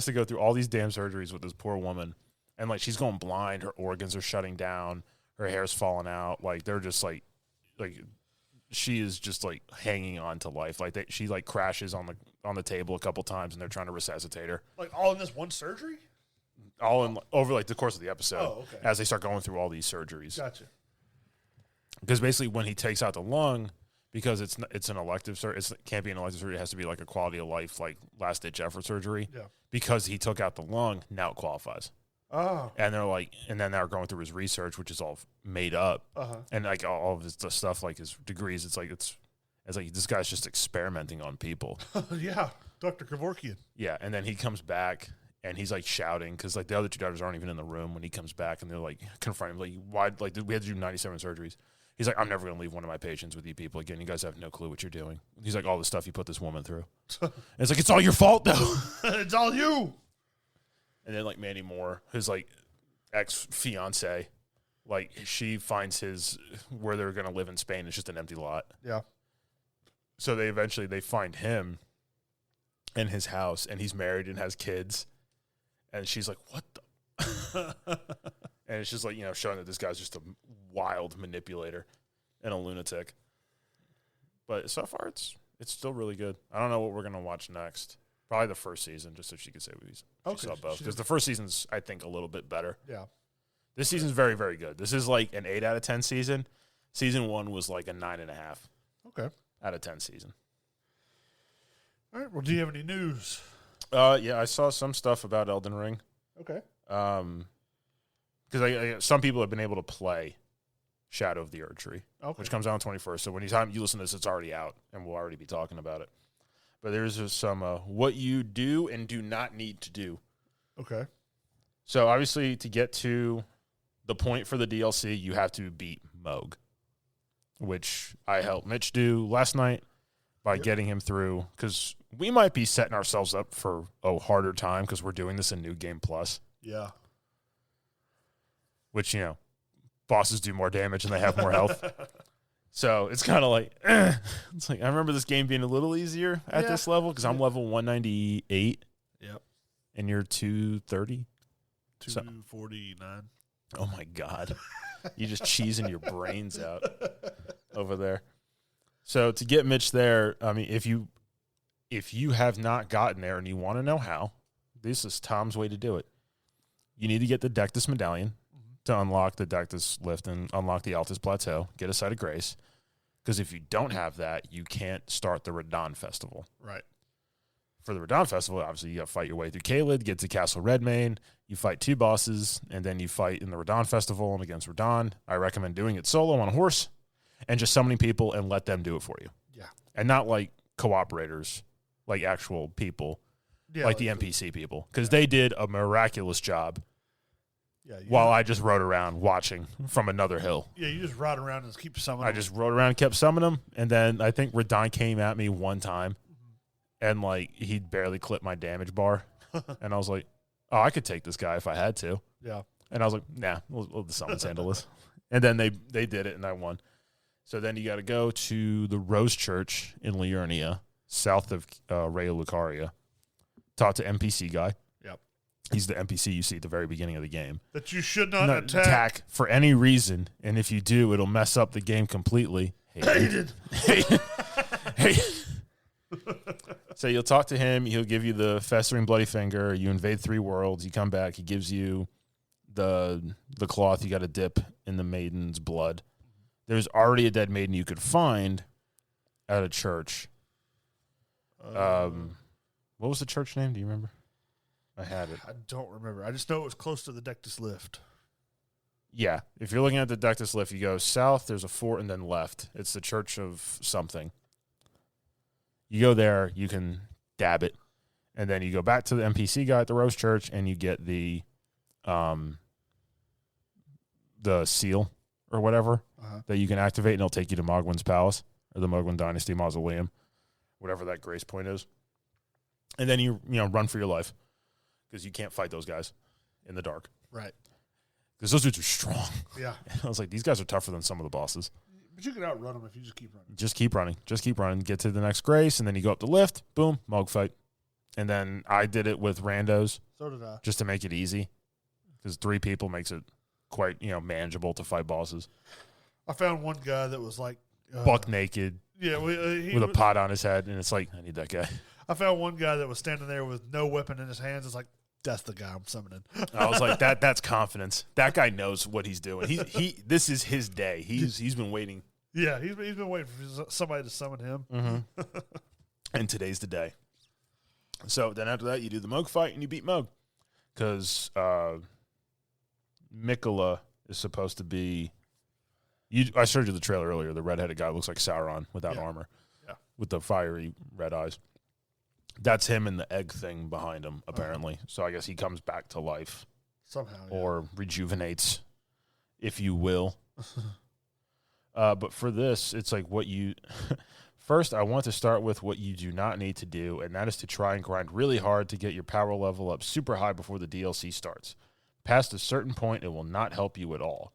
to go through all these damn surgeries with this poor woman. And like she's going blind, her organs are shutting down, her hair's falling out. Like they're just like she is just like hanging on to life. Like she like crashes on the table a couple times, and they're trying to resuscitate her. Like all in this one surgery? All in over like the course of the episode. Oh, okay. As they start going through all these surgeries. Gotcha. Because basically when he takes out the lung, because it's an elective surgery, it can't be an elective surgery. It has to be like a quality of life, like last ditch effort surgery. Yeah. Because he took out the lung, now it qualifies. Oh. And they're like, and then they're going through his research, which is all made up. And like all of his stuff, like his degrees, it's like this guy's just experimenting on people. Yeah, Dr. Kevorkian. Yeah, and then he comes back and he's like shouting because like the other two doctors aren't even in the room when he comes back, and they're like confronting him like, why? Like we had to do 97 surgeries. He's like, I'm never going to leave one of my patients with you people again. You guys have no clue what you're doing. He's like, all the stuff you put this woman through. And it's like, it's all your fault though. It's all you. And then like Mandy Moore, his like ex-fiance, like she finds where they're going to live in Spain. It's just an empty lot. Yeah. So they find him in his house, and he's married and has kids. And she's like, what the? And it's just like, showing that this guy's just a wild manipulator and a lunatic. But so far it's still really good. I don't know what we're going to watch next. Probably the first season, just so she could say she saw both. Because the first season's, I think, a little bit better. Yeah. This season's very, very good. This is like an 8 out of 10 season. Season 1 was like a 9.5. Okay. Out of 10 season. All right. Well, do you have any news? Yeah, I saw some stuff about Elden Ring. Okay. Because some people have been able to play Shadow of the Erdtree, which comes out on 21st. So when you listen to this, it's already out, and we'll already be talking about it. But there's just some what you do and do not need to do. Okay. So obviously, to get to the point for the DLC, you have to beat Moog, which I helped Mitch do last night by getting him through, because we might be setting ourselves up for a harder time because we're doing this in New Game Plus. Yeah. Which, bosses do more damage and they have more health. So it's kind of like, it's like, I remember this game being a little easier at this level because I'm level 198. Yep. And you're 230? 249. Oh, my God. You just cheesing your brains out over there. So to get Mitch there, I mean, if you have not gotten there and you want to know how, this is Tom's way to do it. You need to get the Dectus Medallion to unlock the Dectus Lift and unlock the Altus Plateau, get a Site of Grace. Because if you don't have that, you can't start the Radon Festival. Right. For the Radon Festival, obviously, you got to fight your way through Caelid, get to Castle Redmane, you fight 2 bosses, and then you fight in the Radon Festival and against Radon. I recommend doing it solo on a horse and just summoning people and let them do it for you. Yeah. And not like cooperators, like actual people, like the NPC people, because they did a miraculous job. Yeah, while I just rode around watching from another hill. Yeah, you just rode around and keep summoning. I just rode around and kept summoning them, and then I think Radon came at me one time, and like he barely clipped my damage bar, and I was like, "Oh, I could take this guy if I had to." Yeah, and I was like, "Nah, we'll the summons handle this." And then they did it, and I won. So then you got to go to the Rose Church in Liurnia, south of Raya Lucaria. Talk to NPC guy. He's the NPC you see at the very beginning of the game. That you should not attack for any reason, and if you do, it'll mess up the game completely. Hated. So you'll talk to him. He'll give you the festering bloody finger. You invade 3 worlds. You come back. He gives you the cloth you got to dip in the maiden's blood. there's already a dead maiden you could find at a church. What was the church name? Do you remember? I had it. I don't remember. I just know it was close to the Dectus Lift. Yeah. If you're looking at the Dectus Lift, you go south, there's a fort, and then left. It's the church of something. You go there, you can dab it. And then you go back to the NPC guy at the Rose Church, and you get the seal or whatever that you can activate, and it'll take you to Mogwin's Palace or the Mogwin Dynasty Mausoleum, whatever that grace point is. And then you run for your life because you can't fight those guys in the dark. Right. Because those dudes are strong. Yeah. And I was like, these guys are tougher than some of the bosses. But you can outrun them if you just keep running. Just keep running. Just keep running. Get to the next grace, and then you go up the lift. Boom, Mog fight. And then I did it with randos. So did I. Just to make it easy. Because 3 people makes it quite, manageable to fight bosses. I found one guy that was like... buck naked. Yeah. With a pot on his head, and it's like, I need that guy. I found one guy that was standing there with no weapon in his hands. It's like, that's the guy I'm summoning. I was like, that's confidence. That guy knows what he's doing. He this is his day. He's been waiting. Yeah, he's been waiting for somebody to summon him. Mm-hmm. And today's the day. So then after that, you do the Moog fight, and you beat Moog. Because Mikola is supposed to be... I showed you the trailer earlier. The redheaded guy looks like Sauron without armor. Yeah. With the fiery red eyes. That's him and the egg thing behind him, apparently. So I guess he comes back to life. Somehow, or rejuvenates, if you will. But for this, it's like what you... First, I want to start with what you do not need to do, and that is to try and grind really hard to get your power level up super high before the DLC starts. Past a certain point, it will not help you at all.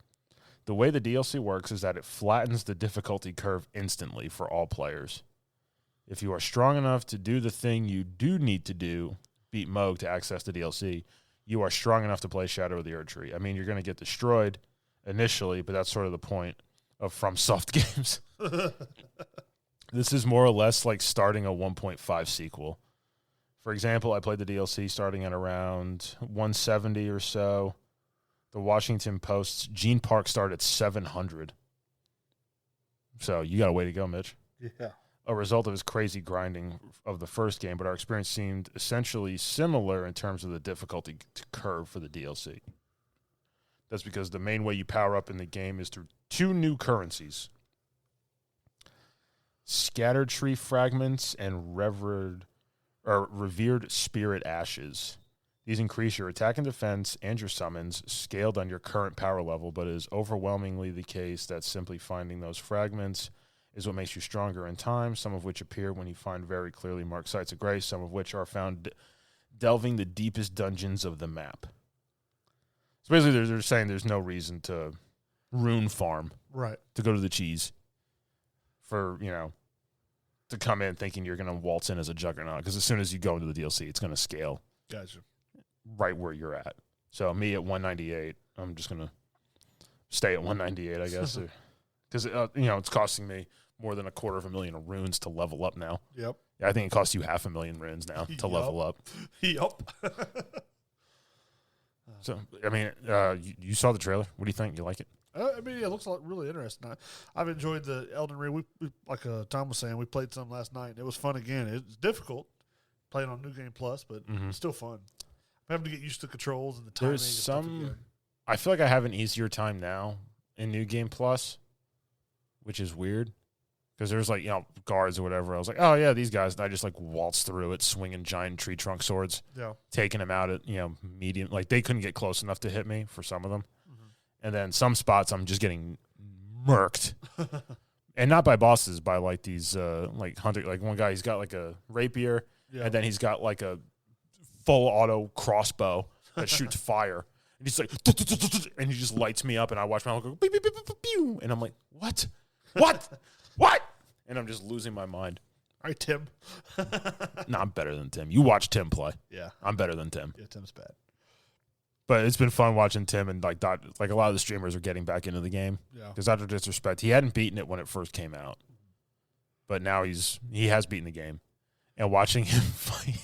The way the DLC works is that it flattens the difficulty curve instantly for all players. If you are strong enough to do the thing you do need to do, beat Moog to access the DLC, you are strong enough to play Shadow of the Erdtree. I mean, you're going to get destroyed initially, but that's sort of the point of FromSoft games. This is more or less like starting a 1.5 sequel. For example, I played the DLC starting at around 170 or so. The Washington Post's Gene Park started at 700. So you got a way to go, Mitch. Yeah. A result of his crazy grinding of the first game, but our experience seemed essentially similar in terms of the difficulty curve for the DLC. That's because the main way you power up in the game is through 2 new currencies. Scattered Tree Fragments and Revered Revered Spirit Ashes. These increase your attack and defense and your summons, scaled on your current power level, but it is overwhelmingly the case that simply finding those fragments is what makes you stronger in time, some of which appear when you find very clearly marked sites of grace, some of which are found delving the deepest dungeons of the map. So basically they're saying there's no reason to rune farm. Right. To go to the cheese for, to come in thinking you're going to waltz in as a juggernaut, because as soon as you go into the DLC, it's going to scale. Gotcha. Right where you're at. So me at 198, I'm just going to stay at 198, I guess. Because, it's costing me more than $250,000 runes to level up now. Yep. Yeah, I think it costs you $500,000 runes now to level up. Yep. So, I mean, you saw the trailer. What do you think? You like it? It looks like really interesting. I've enjoyed the Elden Ring. We like Tom was saying, we played some last night, and it was fun again. It's difficult playing on New Game Plus, but it's still fun. I'm having to get used to the controls and the timing. There's some... I feel like I have an easier time now in New Game Plus, which is weird. Because there's guards or whatever. I was like, oh, yeah, these guys. And I just waltzed through it, swinging giant tree trunk swords. Yeah. Taking them out at, medium. They couldn't get close enough to hit me for some of them. And then some spots I'm just getting murked. And not by bosses, by these hunter. One guy, he's got a rapier, and then he's got a full auto crossbow that shoots fire. And he's like, and he just lights me up, and I watch my go, beep, beep, beep, beep, beep, and I'm like, what? What? And I'm just losing my mind. All right, Tim. No, I'm better than Tim. You watch Tim play. Yeah. I'm better than Tim. Yeah, Tim's bad. But it's been fun watching Tim, and a lot of the streamers are getting back into the game. Yeah. Because out of disrespect, he hadn't beaten it when it first came out, but now he has beaten the game. And watching him fight,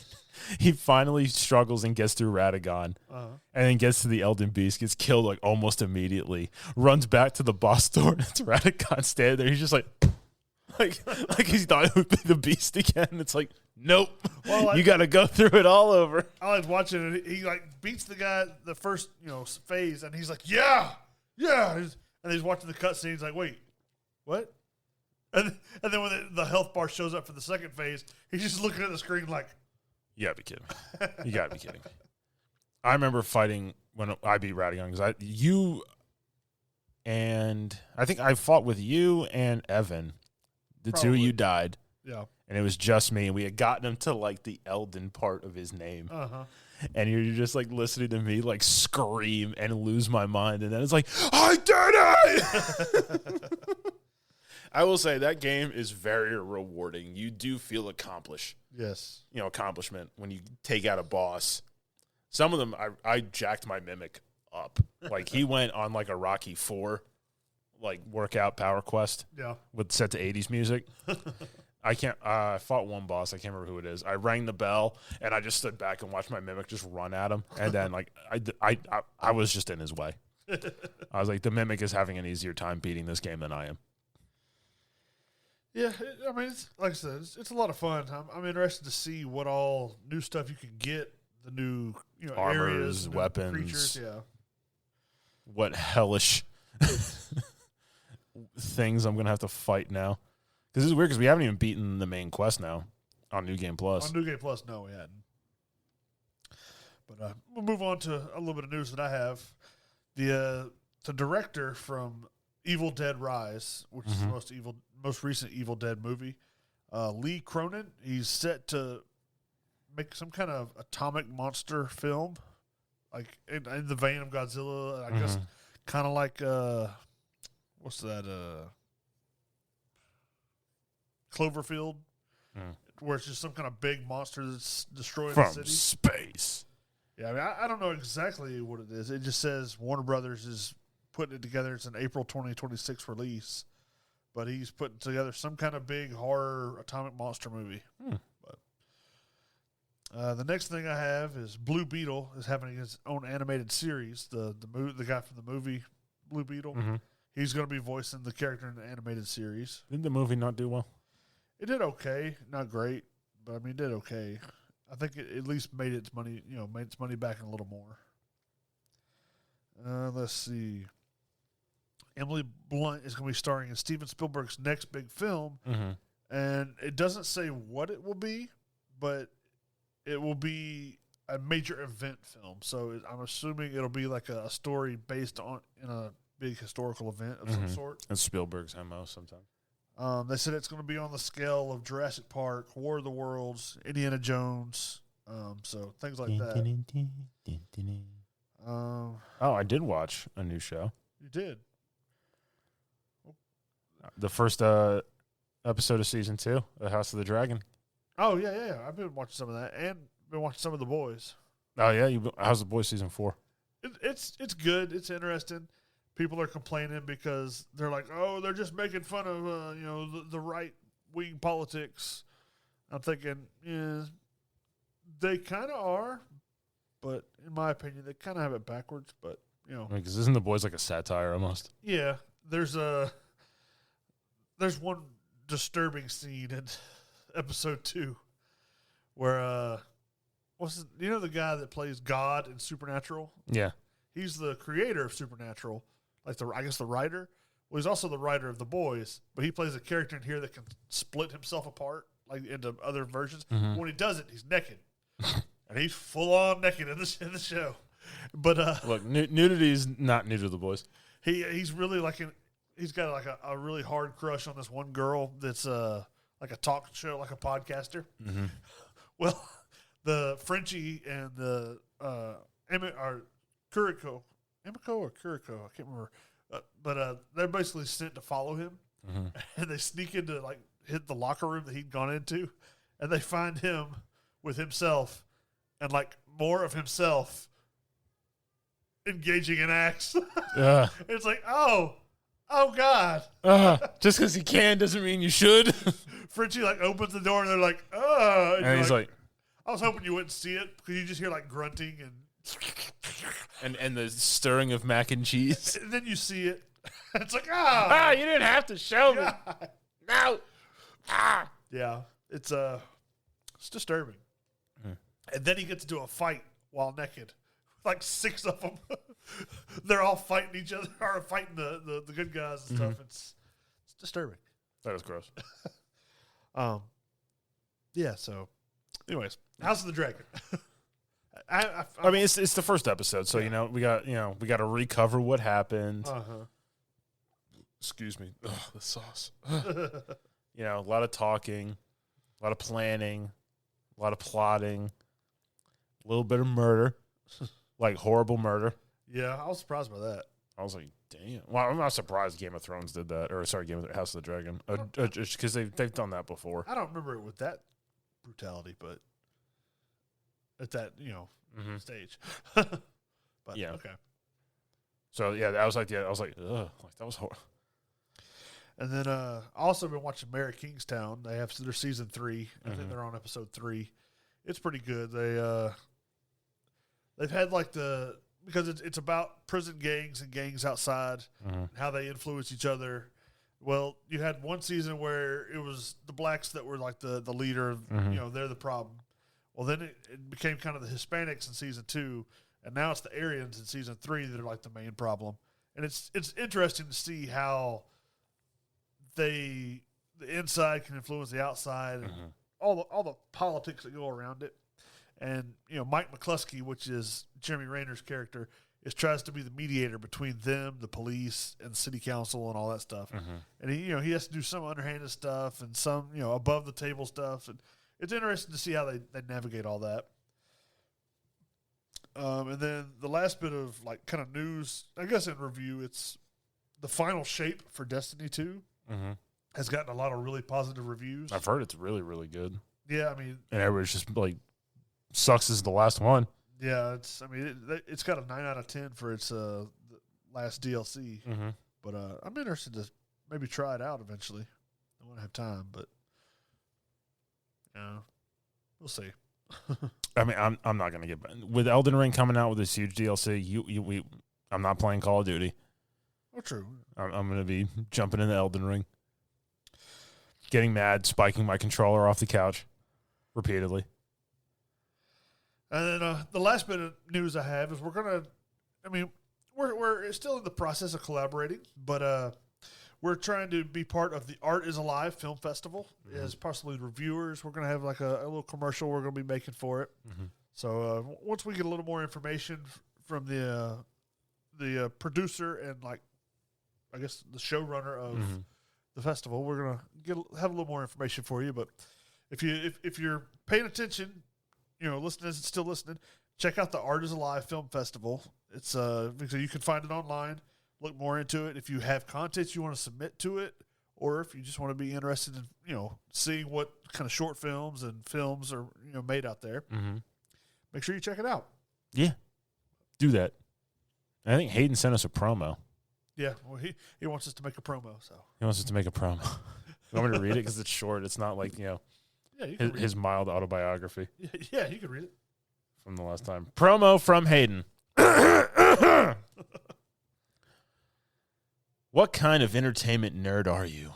he finally struggles and gets through Radagon, and then gets to the Elden Beast, gets killed like almost immediately, runs back to the boss door, and it's Radagon standing there. He's just like he thought it would be the Beast again. It's like, nope, you got to go through it all over. I like watching it. He like beats the guy the first phase, and he's like, yeah, and he's watching the cutscene. He's like, wait, what? And then when the health bar shows up for the second phase, he's just looking at the screen like, you gotta be kidding me. You gotta be kidding me. I remember fighting when I beat Radagon because I think I fought with you and Evan. The two of you died. Yeah. And it was just me, and we had gotten him to like the Elden part of his name. And you're just like listening to me like scream and lose my mind, and then it's like, I did it! I will say that game is very rewarding. You do feel accomplishment when you take out a boss. Some of them, I jacked my Mimic up. Like, he went on like a Rocky 4, like workout power quest. Yeah. With set to 80s music. I fought one boss. I can't remember who it is. I rang the bell, and I just stood back and watched my Mimic just run at him. And then like I was just in his way. I was like, the Mimic is having an easier time beating this game than I am. Yeah, I mean, it's, like I said, it's a lot of fun. I'm interested to see what all new stuff you can get, the new armors, areas, weapons, creatures, what hellish things I'm gonna have to fight now. Because this is weird because we haven't even beaten the main quest now on New Game Plus. On New Game Plus, no, we hadn't. But we'll move on to a little bit of news that I have. The director from Evil Dead Rise, which is the most recent Evil Dead movie, Lee Cronin. He's set to make some kind of atomic monster film, like in the vein of Godzilla. I guess kind of like what's that? Cloverfield, where it's just some kind of big monster that's destroying the city from space. Yeah, I mean, I don't know exactly what it is. It just says Warner Brothers is putting it together. It's an April 2026 release, but he's putting together some kind of big horror atomic monster movie. But the next thing I have is Blue Beetle is having his own animated series. The guy from the movie Blue Beetle, he's going to be voicing the character in the animated series. Didn't the movie not do well? It did okay, not great, but I mean, it did okay. I think it at least made its money, made its money back and a little more. Let's see. Emily Blunt is going to be starring in Steven Spielberg's next big film, and it doesn't say what it will be, but it will be a major event film. So I'm assuming it'll be like a story based in a big historical event of some sort. That's Spielberg's MO sometimes. They said it's going to be on the scale of Jurassic Park, War of the Worlds, Indiana Jones, so things like that. I did watch a new show. You did? The first episode of season 2 of House of the Dragon. Oh, yeah. I've been watching some of that and been watching some of The Boys. Oh, yeah? How's The Boys season 4? It's good. It's interesting. People are complaining because they're like, oh, they're just making fun of, the right-wing politics. I'm thinking, yeah, they kind of are, but in my opinion, they kind of have it backwards. But, Because isn't The Boys like a satire almost? Yeah. There's one disturbing scene in episode 2 where, the guy that plays God in Supernatural? Yeah. He's the creator of Supernatural. Like the writer. Well, he's also the writer of The Boys, but he plays a character in here that can split himself apart like into other versions. When he does it, he's naked, and he's full on naked in the show. But look, nudity is not new to The Boys. He's really he's got like a really hard crush on this one girl that's like a talk show, like a podcaster. Well, the Frenchie and the Kuriko, Emiko or Kuriko, I can't remember. But they're basically sent to follow him, and they sneak into hit the locker room that he'd gone into, and they find him with himself and more of himself engaging in acts. It's like, oh God! Just because he can doesn't mean you should. Frenchie opens the door and they're like, oh, and he's like, I was hoping you wouldn't see it because you just hear like grunting and the stirring of mac and cheese. and then you see it. It's like, you didn't have to show me. No. Yeah, it's disturbing. And then he gets into a fight while naked. Like 6 of them. They're all fighting each other, or fighting the good guys and stuff. It's disturbing. That was gross. Yeah, so anyways, House of the Dragon. I mean, it's the first episode, so we got to recover what happened. Excuse me. Ugh, the sauce. A lot of talking, a lot of planning, a lot of plotting, a little bit of murder, like horrible murder. Yeah, I was surprised by that. I was like, damn. Well, I'm not surprised Game of Thrones did that, or sorry, House of the Dragon, because they've done that before. I don't remember it with that brutality, but at that stage. But yeah, okay. So yeah, I was like, ugh, like that was horrible. And then I also been watching Mary Kingstown. They have their season 3. I think they're on episode 3. It's pretty good. They've had like because it's about prison gangs and gangs outside, and how they influence each other. Well, you had one season where it was the blacks that were like the leader. They're the problem. Well, then it became kind of the Hispanics in season 2, and now it's the Aryans in season 3 that are like the main problem. And it's interesting to see how the inside can influence the outside, and all the politics that go around it. And Mike McCluskey, which is Jeremy Rayner's character, tries to be the mediator between them, the police, and city council, and all that stuff. And he has to do some underhanded stuff and some above the table stuff. And it's interesting to see how they navigate all that. And then the last bit of like kind of news, I guess in review, it's the final shape for Destiny 2. Has gotten a lot of really positive reviews. I've heard it's really, really good. Yeah, I mean, and everybody's just like, sucks is the last one. Yeah, it's got a 9 out of 10 for its last DLC. But I'm interested to maybe try it out eventually. I won't have time, but we'll see. I mean, I'm not gonna get with Elden Ring coming out with this huge DLC. I'm not playing Call of Duty. Oh, true. I'm gonna be jumping into Elden Ring, getting mad, spiking my controller off the couch repeatedly. And then the last bit of news I have is we're still in the process of collaborating, but we're trying to be part of the Art is Alive Film Festival as possibly reviewers. We're going to have like a little commercial we're going to be making for it. So once we get a little more information from the producer and like I guess the showrunner of the festival, we're going to have a little more information for you. But if you're paying attention, still listening, check out the Art is Alive Film Festival. It's so you can find it online. Look more into it. If you have content you want to submit to it, or if you just want to be interested in seeing what kind of short films and films are made out there, make sure you check it out. Yeah, do that. I think Hayden sent us a promo. Yeah, well, he wants us to make a promo. So he wants us to make a promo. You want me to read it because it's short? It's not like Yeah, you can his mild autobiography. Yeah, you can read it from the last time. Promo from Hayden. What kind of entertainment nerd are you?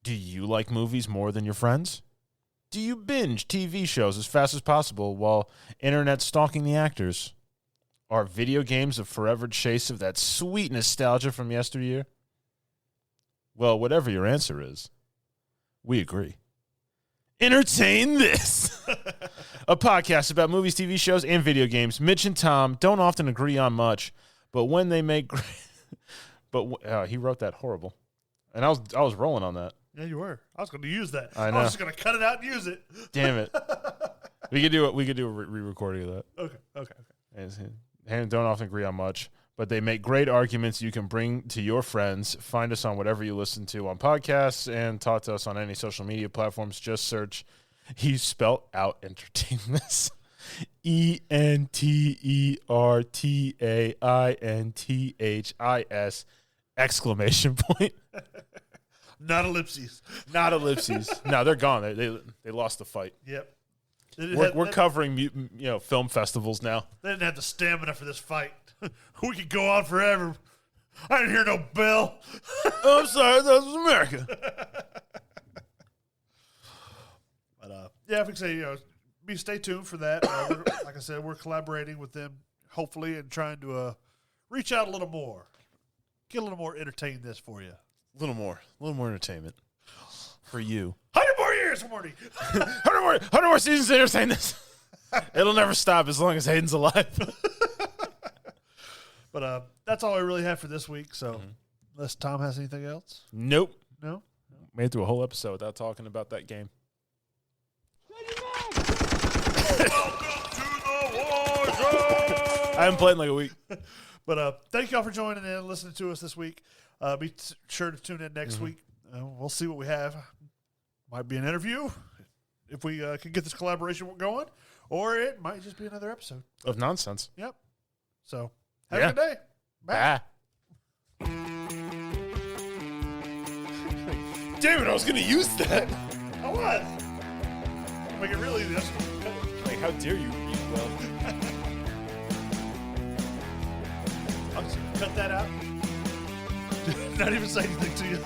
Do you like movies more than your friends? Do you binge TV shows as fast as possible while internet stalking the actors? Are video games a forever chase of that sweet nostalgia from yesteryear? Well, whatever your answer is, we agree. Entertain this. A podcast about movies, TV shows, and video games. Mitch and Tom don't often agree on much, but when they make great... But he wrote that horrible. And I was rolling on that. Yeah, you were. I was going to use that. I know. I was just going to cut it out and use it. Damn it. We could do a re-recording of that. Okay. And don't often agree on much, but they make great arguments you can bring to your friends. Find us on whatever you listen to on podcasts and talk to us on any social media platforms. Just search, he spelled out entertain this. ENTERTAINTHIS exclamation point. Not ellipses. Not ellipses. No, they're gone. They lost the fight. Yep. We're covering film festivals now. They didn't have the stamina for this fight. We could go on forever. I didn't hear no bell. Oh, I'm sorry, that was America. But yeah, if we can say, stay tuned for that. Like I said, we're collaborating with them, hopefully, and trying to reach out a little more, get a little more entertain this for you. A little more entertainment for you. 100 more years, Morty. 100 more seasons to entertain this. It'll never stop as long as Hayden's alive. But that's all I really have for this week. So, unless Tom has anything else, Nope. no. Made it through a whole episode without talking about that game. I haven't played in like a week. But thank y'all for joining in and listening to us this week. Be sure to tune in next week. We'll see what we have. Might be an interview if we can get this collaboration going, or it might just be another episode Of nonsense. Yep. So have a good day. Bye. Damn it, I was going to use that. I was. Make it really easy. Like, how dare you read well? I'll just cut that out. Not even say anything to you.